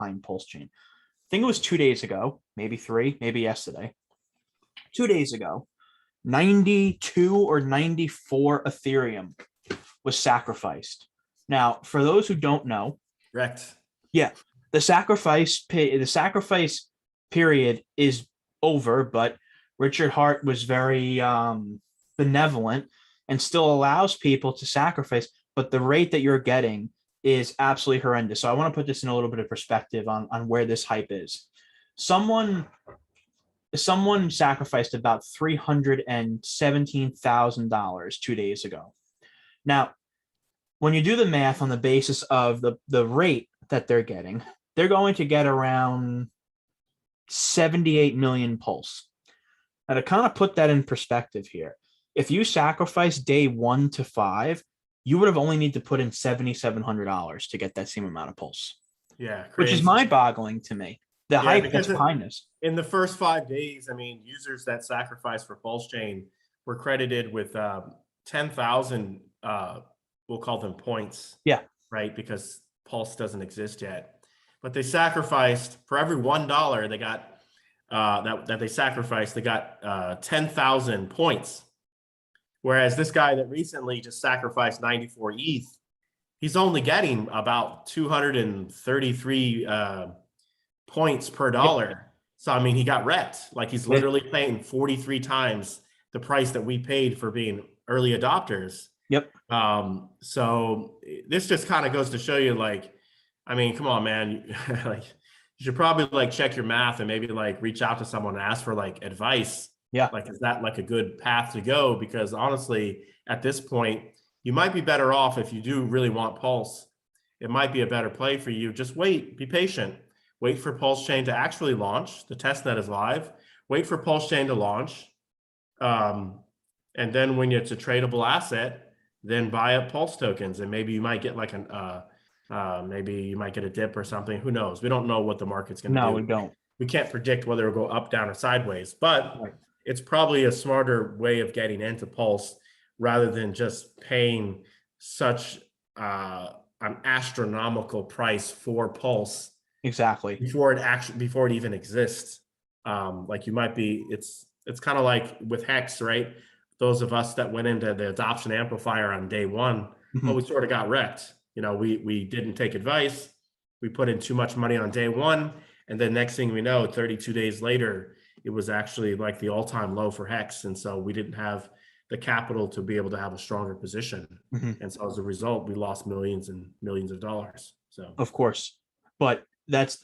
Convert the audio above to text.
behind Pulse Chain. I think it was 2 days ago, maybe three, maybe yesterday. 2 days ago, 92 or 94 Ethereum was sacrificed. Now, for those who don't know, Correct. yeah, the sacrifice period is over, but Richard Hart was very benevolent and still allows people to sacrifice, but the rate that you're getting is absolutely horrendous. So I want to put this in a little bit of perspective on where this hype is. Someone sacrificed about $317,000 2 days ago. Now, when you do the math on the basis of the rate that they're getting, they're going to get around 78 million pulse. Now, to kind of put that in perspective here, if you sacrifice day 1 to 5, you would have only need to put in $7,700 to get that same amount of pulse. Yeah, crazy. Which is mind-boggling to me. The hype that's behind this. In the first 5 days, I mean, users that sacrificed for Pulse Chain were credited with 10,000. We'll call them points. Yeah. Right, because Pulse doesn't exist yet, but they sacrificed for every $1 they got that they sacrificed. They got 10,000 points. Whereas this guy that recently just sacrificed 94 ETH, he's only getting about 233 points per dollar. Yep. So, I mean, he got wrecked. Like, he's literally paying 43 times the price that we paid for being early adopters. Yep. So this just kind of goes to show you, like, I mean, come on, man. Like, you should probably like check your math and maybe like reach out to someone and ask for like advice. Yeah. Like, is that like a good path to go? Because honestly, at this point, you might be better off if you do really want Pulse. It might be a better play for you. Just wait, be patient. Wait for Pulse Chain to actually launch. The testnet is live. Wait for Pulse Chain to launch. And then when it's a tradable asset, then buy up Pulse tokens, and maybe you might get like maybe you might get a dip or something. Who knows? We don't know what the market's going to do. No, we don't. We can't predict whether it'll go up, down, or sideways, but it's probably a smarter way of getting into Pulse rather than just paying such an astronomical price for Pulse. Exactly. Before it even exists. Like, you might be, it's kind of like with Hex, right? Those of us that went into the adoption amplifier on day one, well, we sort of got wrecked. You know, we didn't take advice. We put in too much money on day one. And then next thing we know, 32 days later, it was actually like the all-time low for Hex. And so we didn't have the capital to be able to have a stronger position. And so as a result, we lost millions and millions of dollars. So, of course, but that's